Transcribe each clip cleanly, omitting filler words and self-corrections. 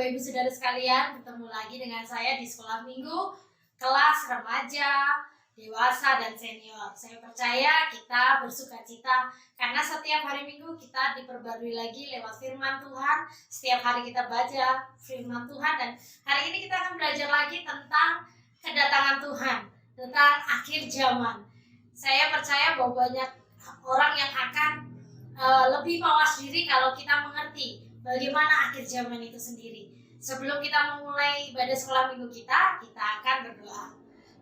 Bapak Ibu Saudara sekalian, bertemu lagi dengan saya di sekolah minggu kelas remaja, dewasa dan senior. Saya percaya kita bersukacita karena setiap hari Minggu kita diperbarui lagi lewat firman Tuhan. Setiap hari kita baca firman Tuhan dan hari ini kita akan belajar lagi tentang kedatangan Tuhan, tentang akhir zaman. Saya percaya bahwa banyak orang yang akan lebih mawas diri kalau kita mengerti bagaimana akhir zaman itu sendiri. Sebelum kita memulai ibadah sekolah minggu kita akan berdoa.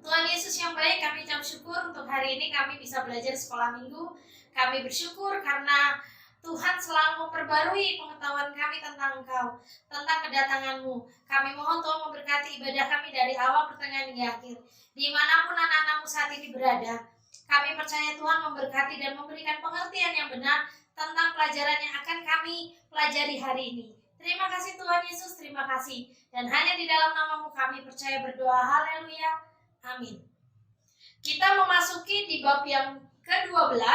Tuhan Yesus yang baik, kami ucap syukur untuk hari ini kami bisa belajar sekolah minggu. Kami bersyukur karena Tuhan selalu memperbarui pengetahuan kami tentang Engkau, tentang kedatangan-Mu. Kami mohon Tuhan memberkati ibadah kami dari awal, pertengahan hingga akhir. Dimanapun anak-anak-Mu saat ini berada, kami percaya Tuhan memberkati dan memberikan pengertian yang benar tentang pelajaran yang akan kami pelajari hari ini. Terima kasih Tuhan Yesus, terima kasih. Dan hanya di dalam nama-Mu kami percaya berdoa, haleluya, amin. Kita memasuki di bab yang ke-12,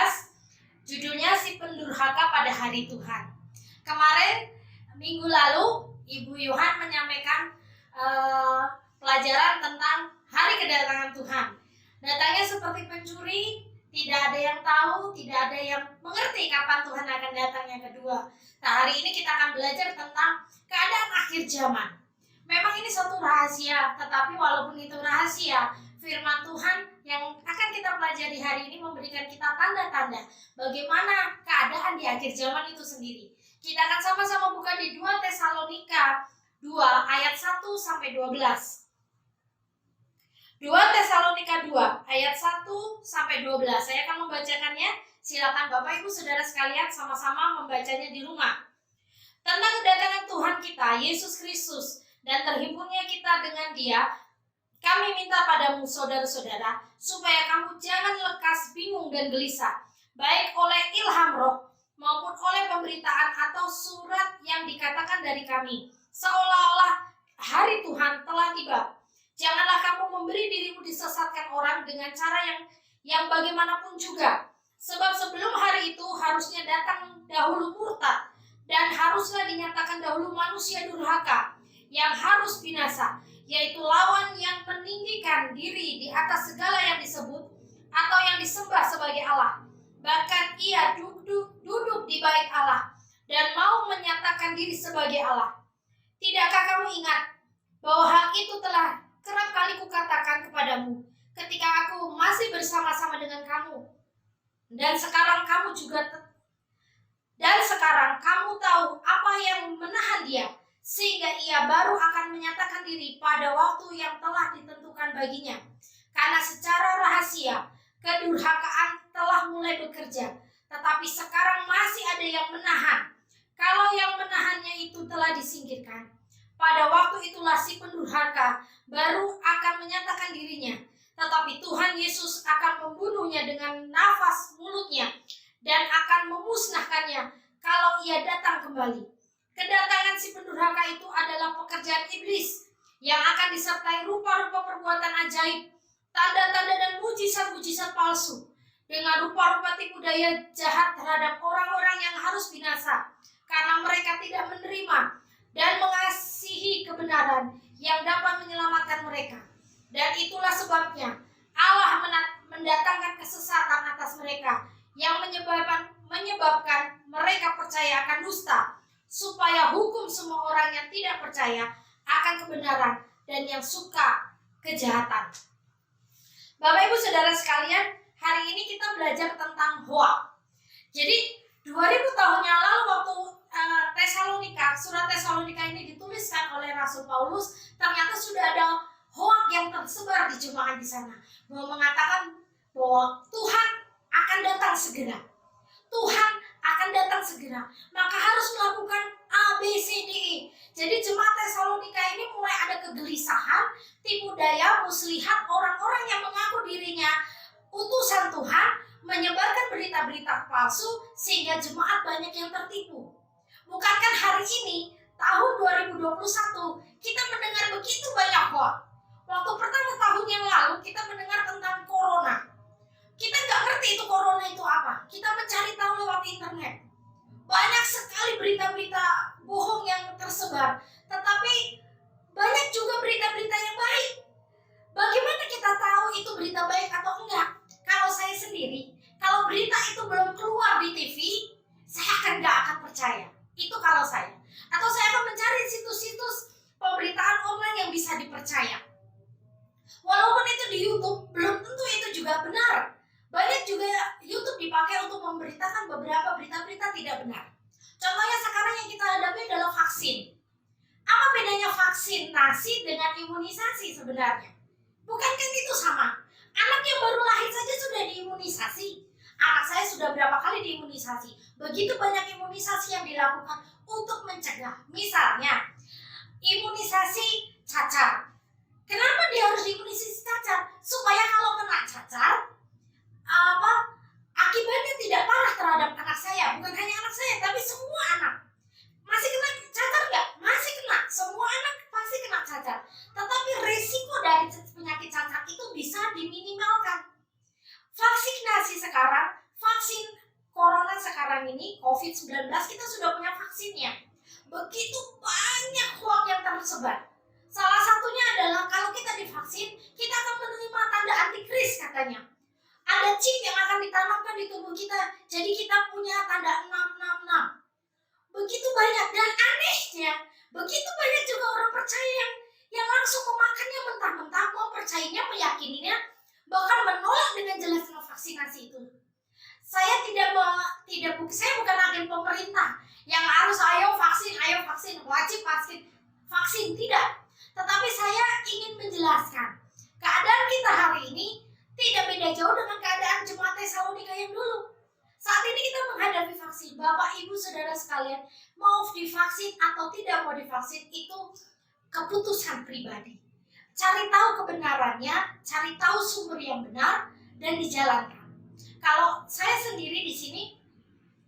judulnya si pendurhaka pada hari Tuhan. Kemarin, minggu lalu, Ibu Yohan menyampaikan pelajaran tentang hari kedatangan Tuhan. Datangnya seperti pencuri, tidak ada yang tahu, tidak ada yang mengerti kapan Tuhan akan datang yang kedua. Nah, hari ini kita akan belajar tentang keadaan akhir zaman. Memang ini suatu rahasia, tetapi walaupun itu rahasia, firman Tuhan yang akan kita pelajari hari ini memberikan kita tanda-tanda bagaimana keadaan di akhir zaman itu sendiri. Kita akan sama-sama buka di 2 Tesalonika 2 ayat 1 sampai 12. 2 Tesalonika 2 ayat 1 sampai 12. Saya akan membacakannya. Silakan Bapak Ibu Saudara sekalian sama-sama membacanya di rumah. Tentang kedatangan Tuhan kita Yesus Kristus dan terhimpunnya kita dengan Dia, kami minta padamu saudara-saudara supaya kamu jangan lekas bingung dan gelisah, baik oleh ilham roh maupun oleh pemberitaan atau surat yang dikatakan dari kami, seolah-olah hari Tuhan telah tiba. Janganlah kamu memberi dirimu disesatkan orang dengan cara yang bagaimanapun juga. Sebab sebelum hari itu harusnya datang dahulu murtad, dan haruslah dinyatakan dahulu manusia durhaka yang harus binasa, yaitu lawan yang meninggikan diri di atas segala yang disebut atau yang disembah sebagai Allah. Bahkan ia duduk di bait Allah dan mau menyatakan diri sebagai Allah. Tidakkah kamu ingat bahwa hal itu telah kerap kali kukatakan kepadamu ketika aku masih bersama-sama dengan kamu, dan sekarang kamu tahu apa yang menahan dia, sehingga ia baru akan menyatakan diri pada waktu yang telah ditentukan baginya. Karena secara rahasia kedurhakaan telah mulai bekerja, tetapi sekarang masih ada yang menahan. Kalau yang menahannya itu telah disingkirkan, pada waktu itulah si pendurhaka baru akan menyatakan dirinya. Tetapi Tuhan Yesus akan membunuhnya dengan nafas mulutnya dan akan memusnahkannya kalau ia datang kembali. Kedatangan si pendurhaka itu adalah pekerjaan iblis yang akan disertai rupa-rupa perbuatan ajaib, tanda-tanda dan mujizat-mujizat palsu, dengan rupa-rupa tipu daya jahat terhadap orang-orang yang harus binasa, karena mereka tidak menerima dan mengasihi kebenaran yang dapat menyelamatkan mereka. Dan itulah sebabnya Allah mendatangkan kesesatan atas mereka yang menyebabkan mereka percaya akan dusta, supaya hukum semua orang yang tidak percaya akan kebenaran dan yang suka kejahatan. Bapak Ibu Saudara sekalian, hari ini kita belajar tentang hoak. Jadi 2000 tahun yang lalu waktu surat Tesalonika ini dituliskan oleh Rasul Paulus, ternyata sudah ada hoak yang tersebar di jemaat di sana, bahwa mengatakan bahwa Tuhan akan datang segera. Tuhan akan datang segera, maka harus melakukan A, B, C, D, E. Jadi jemaat Tesalonika ini mulai ada kegelisahan, tipu daya, muslihat, orang-orang yang mengaku dirinya utusan Tuhan, menyebarkan berita-berita palsu sehingga jemaat banyak yang tertipu. Bukankah hari ini, tahun 2021, kita mendengar begitu banyak hoak? Waktu pertama tahun yang lalu kita mendengar tentang corona. Kita nggak ngerti itu corona itu apa. Kita mencari tahu lewat internet. Banyak sekali berita-berita bohong yang tersebar. Tetapi berita baik atau enggak. Kalau saya sendiri, kalau berita itu belum keluar di TV, saya nggak akan percaya. Itu kalau saya. Atau saya akan mencari situs-situs pemberitaan online yang bisa dipercaya. Walaupun itu di YouTube, belum tentu itu juga benar. Banyak juga YouTube dipakai untuk memberitakan beberapa berita-berita tidak benar. Contohnya sekarang yang kita hadapi adalah vaksin. Apa bedanya vaksinasi dengan imunisasi sebenarnya? Bukankah itu sama? Anak yang baru lahir saja sudah diimunisasi. Anak saya sudah berapa kali diimunisasi. Begitu banyak imunisasi yang dilakukan untuk mencegah. Misalnya, imunisasi cacar. Kenapa dia harus diimunisasi cacar? Supaya kalau kena cacar, akibatnya tidak parah terhadap anak saya. Bukan hanya anak saya, tapi semua anak. Masih kena cacar nggak? Masih kena. Semua anak pasti kena cacar. Tetapi risiko dari penyakit cacar itu bisa diminimalkan. Vaksinasi sekarang, vaksin corona sekarang ini, COVID-19, kita sudah punya vaksinnya. Begitu banyak hoax yang tersebar. Salah satunya adalah kalau kita divaksin, kita akan menerima tanda antikris katanya. Ada chip yang akan ditanamkan di tubuh kita, jadi kita punya tanda 666. Begitu banyak, dan anehnya, begitu banyak juga orang percaya yang langsung memakannya mentah-mentah, mempercayainya, meyakininya, bahkan menolak dengan jelas vaksinasi itu. Saya saya bukan agen pemerintah yang harus ayo vaksin, wajib vaksin, tidak. Tetapi saya ingin menjelaskan, keadaan kita hari ini tidak beda jauh dengan keadaan jemaat Tesalonika yang dulu. Saat ini kita menghadapi vaksin. Bapak, Ibu, Saudara sekalian, mau divaksin atau tidak mau divaksin itu keputusan pribadi. Cari tahu kebenarannya, cari tahu sumber yang benar, dan dijalankan. Kalau saya sendiri di sini,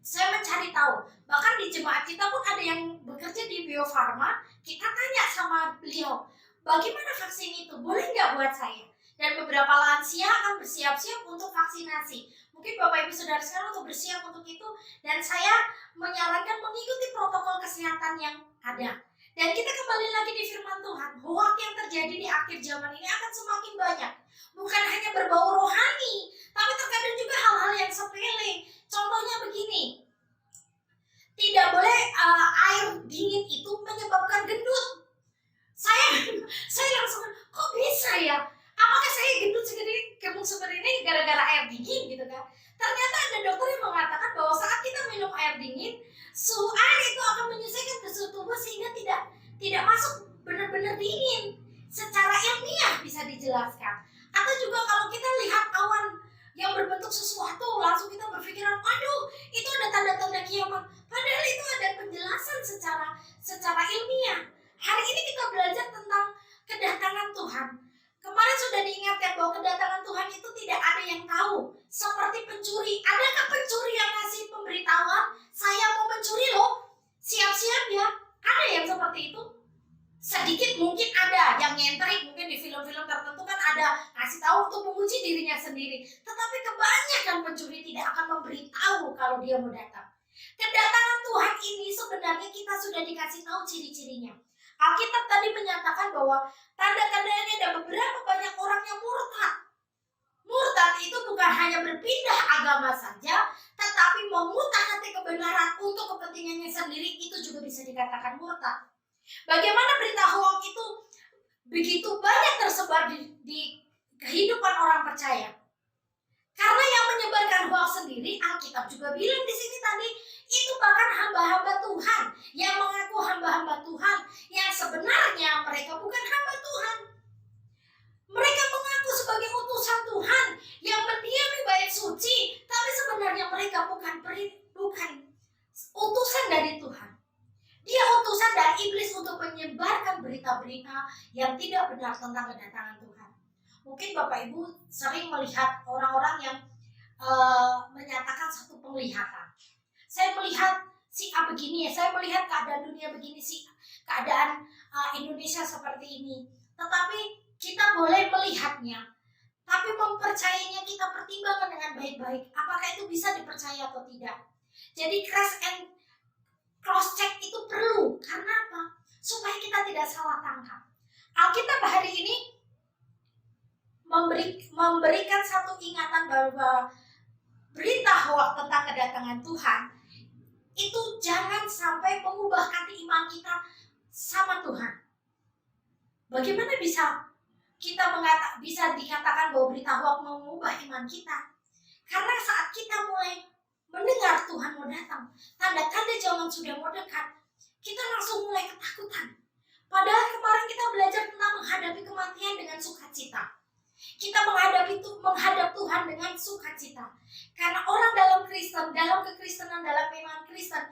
saya mencari tahu. Bahkan di jemaat kita pun ada yang bekerja di Bio Farma. Kita tanya sama beliau, bagaimana vaksin itu? Boleh nggak buat saya? Dan beberapa lansia akan bersiap-siap untuk vaksinasi. Mungkin Bapak Ibu Saudara sekarang untuk bersiap untuk itu. Dan saya menyarankan mengikuti protokol kesehatan yang ada. Dan kita kembali lagi di firman Tuhan. Hoak yang terjadi di akhir zaman ini akan semakin banyak. Bukan hanya berbau rohani, tapi terkadang juga hal-hal yang sepele. Contohnya begini. Tidak boleh air dingin itu menyebabkan gendut. Saya langsung, kok bisa ya? Apakah saya gendut gemuk seperti ini gara-gara air dingin gitu kan? Ternyata ada dokter yang mengatakan bahwa saat kita minum air dingin, suhu air itu akan menyelesaikan ke suhu tubuh sehingga tidak masuk benar-benar dingin. Secara ilmiah bisa dijelaskan. Atau juga kalau kita lihat awan yang berbentuk sesuatu, langsung kita berpikiran, aduh, itu ada tanda-tanda kiamat. Padahal itu ada penjelasan secara ilmiah. Hari ini kita belajar tentang kedatangan Tuhan. Kemarin sudah diingatkan bahwa kedatangan Tuhan itu tidak ada yang tahu. Seperti pencuri. Adakah pencuri yang ngasih pemberitahuan, saya mau mencuri loh, siap-siap ya? Ada yang seperti itu? Sedikit mungkin ada yang nyentrik, mungkin di film-film tertentu kan ada ngasih tahu untuk menguji dirinya sendiri. Tetapi kebanyakan pencuri tidak akan memberitahu kalau dia mau datang. Kedatangan Tuhan ini sebenarnya kita sudah dikasih tahu ciri-cirinya. Alkitab tadi menyatakan bahwa tanda-tandanya ada beberapa banyak orang yang murtad. Murtad itu bukan hanya berpindah agama saja, tetapi mengutak-atik kebenaran untuk kepentingannya sendiri, itu juga bisa dikatakan murtad. Bagaimana berita hoax itu begitu banyak tersebar di kehidupan orang percaya? Karena yang menyebarkan hoax sendiri, Alkitab juga bilang di sini tadi, itu bahkan hamba-hamba Tuhan yang mengaku hamba-hamba Tuhan, yang sebenarnya mereka bukan hamba Tuhan. Mereka mengaku sebagai utusan Tuhan yang mendiami bait suci, tapi sebenarnya mereka bukan utusan dari Tuhan. Dia utusan dari iblis untuk menyebarkan berita-berita yang tidak benar tentang kedatangan Tuhan. Mungkin Bapak Ibu sering melihat orang-orang yang menyatakan satu penglihatan. Saya melihat si A begini ya, saya melihat keadaan dunia begini sih, keadaan Indonesia seperti ini. Tetapi kita boleh melihatnya, tapi mempercayainya kita pertimbangkan dengan baik-baik. Apakah itu bisa dipercaya atau tidak? Jadi cross check itu perlu. Karena apa? Supaya kita tidak salah tangkap. Alkitab hari ini memberikan satu ingatan bahwa berita hoax tentang kedatangan Tuhan itu jangan sampai mengubah hati iman kita sama Tuhan. Bagaimana bisa bisa dikatakan bahwa berita hoax mengubah iman kita? Karena saat kita mulai mendengar Tuhan mau datang, tanda-tanda zaman sudah mau dekat, kita langsung mulai ketakutan. Padahal kemarin kita belajar tentang menghadapi kematian dengan sukacita. Kita menghadap Tuhan dengan sukacita. Karena orang dalam kekristenan, dalam iman Kristen,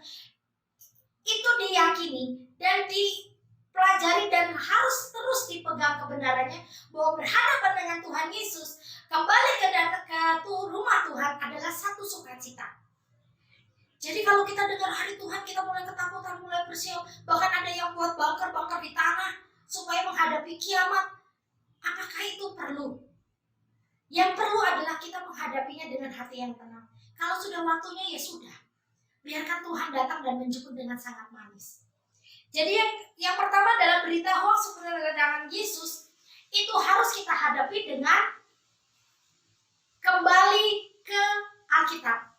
itu diyakini dan dipelajari dan harus terus dipegang kebenarannya bahwa berhadapan dengan Tuhan Yesus, kembali ke rumah Tuhan adalah satu sukacita. Jadi kalau kita dengar hari Tuhan, kita mulai ketakutan, mulai bersiap, bahkan ada yang buat bunker di tanah supaya menghadapi kiamat. Apakah itu perlu? Yang perlu adalah kita menghadapinya dengan hati yang tenang. Kalau sudah waktunya, ya sudah. Biarkan Tuhan datang dan menjemput dengan sangat manis. Jadi yang pertama dalam berita hoax seperti kedatangan Yesus, itu harus kita hadapi dengan kembali ke Alkitab.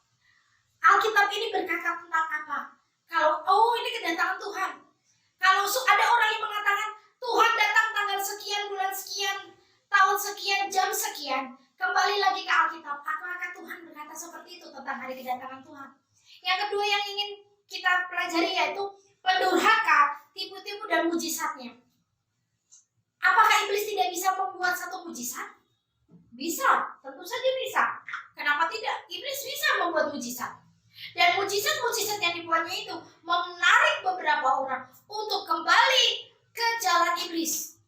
Alkitab ini berkata tentang apa? Kalau ini kedatangan Tuhan. Kalau ada orang yang mengatakan Tuhan datang tanggal sekian, bulan sekian, tahun sekian, jam sekian, kembali lagi ke Alkitab. Apakah Tuhan berkata seperti itu tentang hari kedatangan Tuhan? Yang kedua yang ingin kita pelajari yaitu pendurhaka, tipu-tipu dan mujizatnya. Apakah iblis tidak bisa membuat satu mujizat? Bisa, tentu saja bisa. Kenapa tidak? Iblis bisa membuat mujizat. Dan mujizat-mujizat yang dibuatnya itu menarik beberapa orang untuk kembali ke jalan iblis.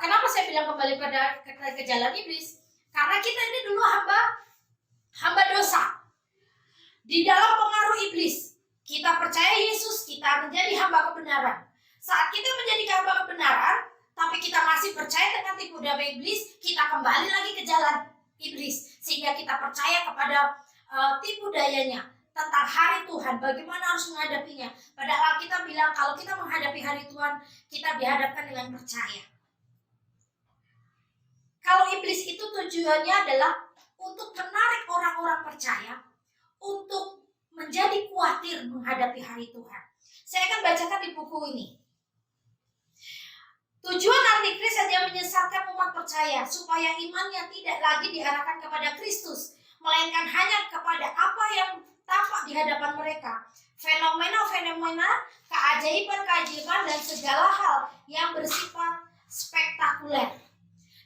Kenapa saya bilang kembali ke jalan iblis? Karena kita ini dulu hamba dosa. Di dalam pengaruh iblis, kita percaya Yesus, kita menjadi hamba kebenaran. Saat kita menjadi hamba kebenaran, tapi kita masih percaya dengan tipu daya iblis, kita kembali lagi ke jalan iblis. Sehingga kita percaya kepada tipu dayanya tentang hari Tuhan, bagaimana harus menghadapinya. Padahal kita bilang kalau kita menghadapi hari Tuhan, kita dihadapkan dengan percaya. Kalau iblis itu tujuannya adalah untuk menarik orang-orang percaya untuk menjadi khawatir menghadapi hari Tuhan. Saya akan bacakan di buku ini. Tujuan antikris saja menyesatkan umat percaya supaya imannya tidak lagi diarahkan kepada Kristus, melainkan hanya kepada apa yang tampak di hadapan mereka. Fenomena-fenomena, keajaiban-keajaiban dan segala hal yang bersifat spektakuler.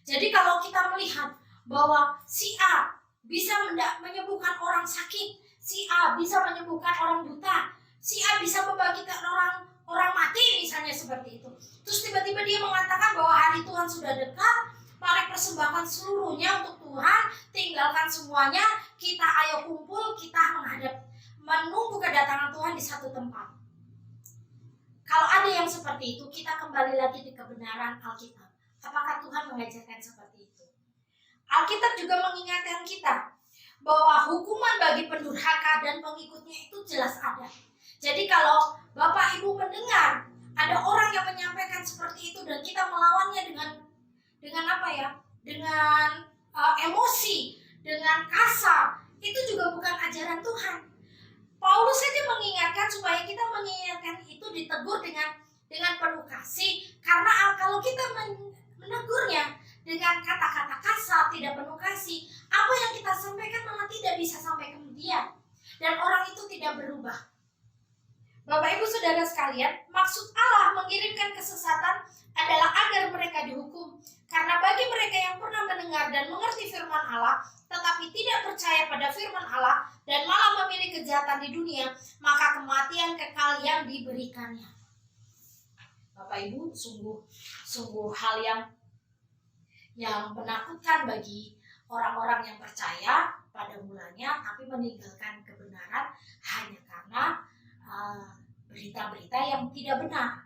Jadi kalau kita melihat bahwa si A bisa menyembuhkan orang sakit, si A bisa menyembuhkan orang buta, si A bisa membangkitkan orang mati misalnya seperti itu. Terus tiba-tiba dia mengatakan bahwa hari Tuhan sudah dekat, mari persembahkan seluruhnya untuk Tuhan, tinggalkan semuanya, kita ayo kumpul, kita menunggu kedatangan Tuhan di satu tempat. Kalau ada yang seperti itu, kita kembali lagi di kebenaran Alkitab. Apakah Tuhan mengajarkan seperti itu? Alkitab juga mengingatkan kita bahwa hukuman bagi pendurhaka dan pengikutnya itu jelas ada. Jadi kalau Bapak Ibu mendengar ada orang yang menyampaikan seperti itu dan kita melawannya dengan apa ya? Dengan emosi, dengan kasar, itu juga bukan ajaran Tuhan. Paulus saja mengingatkan supaya kita mengingatkan itu ditegur dengan penuh kasih, karena kalau kita menegurnya dengan kata-kata kasar, tidak penuh kasih, apa yang kita sampaikan malah tidak bisa sampai ke dia dan orang itu tidak berubah. Bapak Ibu Saudara sekalian, maksud Allah mengirimkan kesesatan adalah agar mereka dihukum. Karena bagi mereka yang pernah mendengar dan mengerti firman Allah, tetapi tidak percaya pada firman Allah dan malah memilih kejahatan di dunia, maka kematian kekal yang diberikannya. Bapak Ibu, sungguh hal yang menakutkan bagi orang-orang yang percaya pada mulanya, tapi meninggalkan kebenaran hanya karena berita-berita yang tidak benar.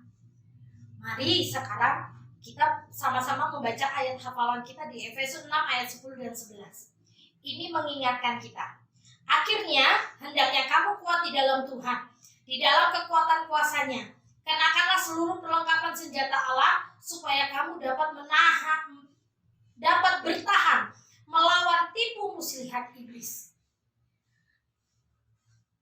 Mari sekarang kita sama-sama membaca ayat hafalan kita di Efesus 6 ayat 10 dan 11. Ini mengingatkan kita. Akhirnya, hendaknya kamu kuat di dalam Tuhan, di dalam kekuatan kuasanya. Kenakanlah seluruh perlengkapan senjata Allah supaya kamu dapat nasihat iblis.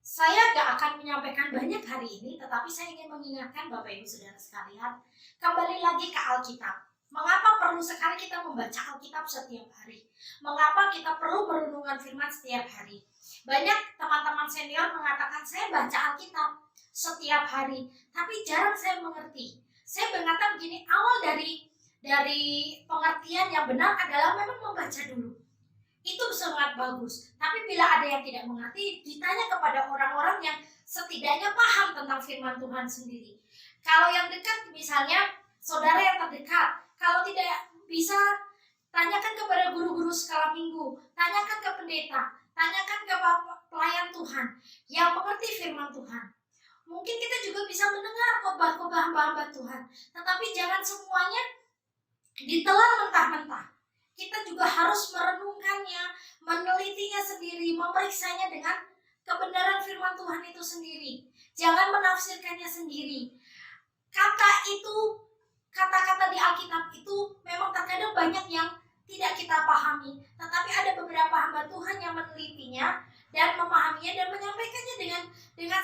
Saya gak akan menyampaikan banyak hari ini, tetapi saya ingin mengingatkan Bapak Ibu Saudara sekalian, kembali lagi ke Alkitab. Mengapa perlu sekali kita membaca Alkitab setiap hari? Mengapa kita perlu merenungkan firman setiap hari? Banyak teman-teman senior mengatakan, saya baca Alkitab setiap hari, tapi jarang saya mengerti. Saya mengatakan begini, awal dari pengertian yang benar adalah memang membaca dulu. Itu sangat bagus. Tapi bila ada yang tidak mengerti, ditanya kepada orang-orang yang setidaknya paham tentang firman Tuhan sendiri. Kalau yang dekat, misalnya saudara yang terdekat, kalau tidak bisa, tanyakan kepada guru-guru skala minggu, tanyakan ke pendeta, tanyakan ke pelayan Tuhan yang mengerti firman Tuhan. Mungkin kita juga bisa mendengar khotbah-khotbah hamba-hamba Tuhan, tetapi jangan semuanya ditelan mentah-mentah. Kita juga harus merenungkannya, menelitinya sendiri, memeriksanya dengan kebenaran firman Tuhan itu sendiri. Jangan menafsirkannya sendiri. Kata-kata di Alkitab itu memang terkadang banyak yang tidak kita pahami, tetapi ada beberapa hamba Tuhan yang menelitinya dan memahaminya dan menyampaikannya dengan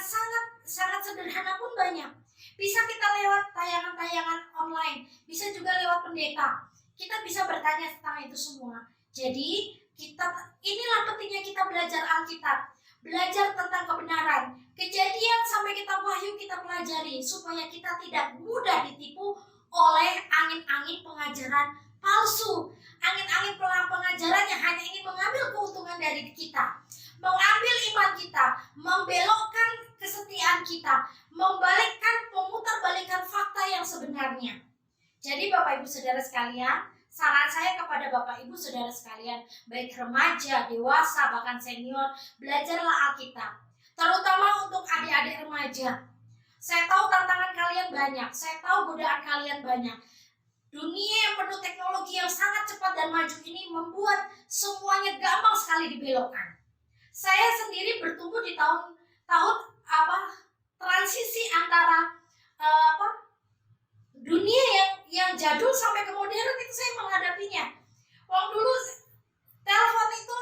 sangat sederhana pun banyak. Bisa kita lewat tayangan-tayangan online, bisa juga lewat pendeta. Kita bisa bertanya tentang itu semua. Jadi inilah pentingnya kita belajar Alkitab, belajar tentang kebenaran. Kejadian sampai kita Wahyu kita pelajari supaya kita tidak mudah ditipu oleh angin-angin pengajaran palsu, angin-angin pengajaran yang hanya ingin mengambil keuntungan dari kita, mengambil iman kita, membelokkan kesetiaan kita, memutarbalikkan fakta yang sebenarnya. Jadi Bapak Ibu Saudara sekalian, saran saya kepada Bapak Ibu Saudara sekalian, baik remaja, dewasa, bahkan senior, belajarlah Alkitab. Terutama untuk adik-adik remaja. Saya tahu tantangan kalian banyak, saya tahu godaan kalian banyak. Dunia yang penuh teknologi yang sangat cepat dan maju ini membuat semuanya gampang sekali dibelokkan. Saya sendiri bertumbuh di tahun transisi antara dunia yang jadul sampai ke modern itu saya menghadapinya. Dulu telepon itu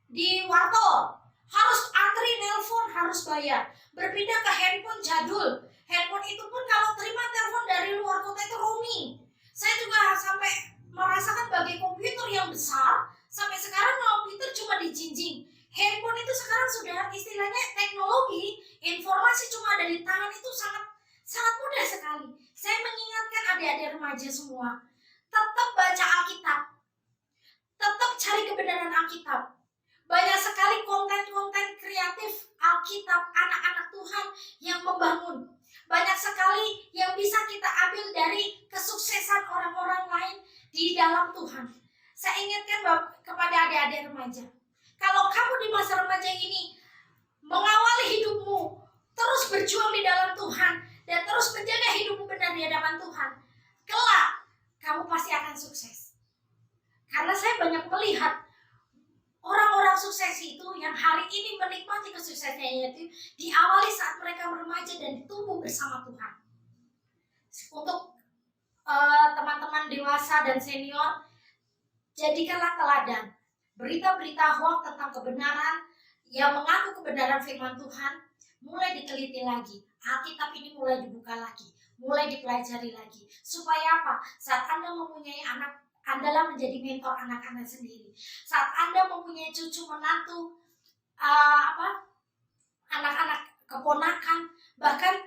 di warteg, harus antri nelpon, harus bayar. Berpindah ke handphone jadul. Handphone itu pun kalau terima telepon dari luar kota itu roaming. Saya juga sampai merasakan bagai komputer yang besar. Sampai sekarang komputer cuma dijinjing. Handphone itu sekarang sudah istilahnya teknologi, informasi cuma ada di tangan, itu sangat mudah sekali. Saya mengingatkan adik-adik remaja semua, tetap baca Alkitab, tetap cari kebenaran Alkitab. Banyak sekali konten-konten kreatif Alkitab anak-anak Tuhan yang membangun. Banyak sekali yang bisa kita ambil dari kesuksesan orang-orang lain di dalam Tuhan. Saya ingatkan kepada adik-adik remaja, kalau kamu di masa remaja ini mengawali hidupmu, terus berjuang di dalam Tuhan, dan terus menjaga hidupmu benar di hadapan Tuhan, kelak kamu pasti akan sukses. Karena saya banyak melihat orang-orang sukses itu yang hari ini menikmati kesuksesannya itu diawali saat mereka remaja dan tumbuh bersama Tuhan. Untuk teman-teman dewasa dan senior, jadikanlah teladan. Berita-berita hoax tentang kebenaran yang mengaku kebenaran firman Tuhan mulai diteliti lagi. Alkitab ini mulai dibuka lagi, mulai dipelajari lagi. Supaya apa? Saat Anda mempunyai anak, Anda menjadi mentor anak-anak sendiri. Saat Anda mempunyai cucu menantu, anak-anak keponakan, bahkan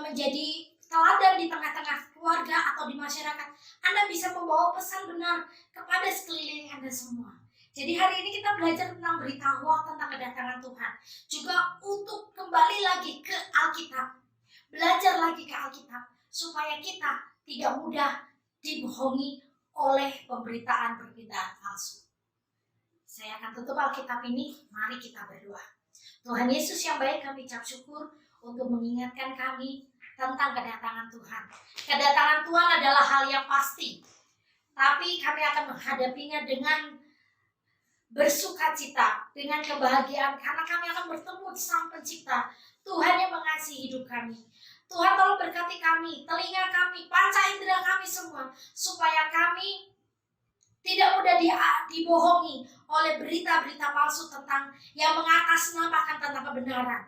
menjadi teladan di tengah-tengah keluarga atau di masyarakat, Anda bisa membawa pesan benar kepada sekeliling Anda semua. Jadi hari ini kita belajar tentang berita hoax tentang kedatangan Tuhan. Juga untuk kembali lagi ke Alkitab. Belajar lagi ke Alkitab supaya kita tidak mudah dibohongi oleh pemberitaan-pemberitaan palsu. Saya akan tutup Alkitab ini, mari kita berdoa. Tuhan Yesus yang baik, kami ucap syukur untuk mengingatkan kami tentang kedatangan Tuhan. Kedatangan Tuhan adalah hal yang pasti, tapi kami akan menghadapinya dengan bersukacita, dengan kebahagiaan, karena kami akan bertemu Sang Pencipta, Tuhan yang mengasihi hidup kami. Tuhan tolong berkati kami, telinga kami, panca indera kami semua, supaya kami Tidak mudah dibohongi oleh berita-berita palsu tentang yang mengatasnamakan tentang kebenaran.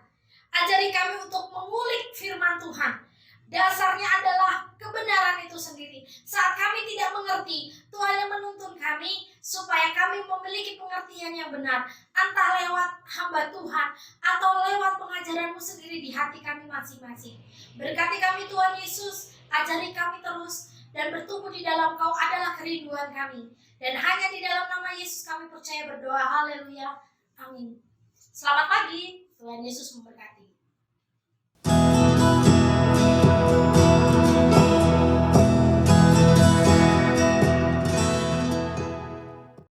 Ajari kami untuk mengulik firman Tuhan. Dasarnya adalah kebenaran itu sendiri. Saat kami tidak mengerti, Tuhan yang menuntun kami supaya kami memiliki pengertian yang benar. Entah lewat hamba Tuhan atau lewat pengajaran-Mu sendiri di hati kami masing-masing. Berkati kami Tuhan Yesus, ajari kami terus, dan bertumbuh di dalam Kau adalah kerinduan kami. Dan hanya di dalam nama Yesus kami percaya berdoa. Haleluya. Amin. Selamat pagi. Tuhan Yesus memberkati.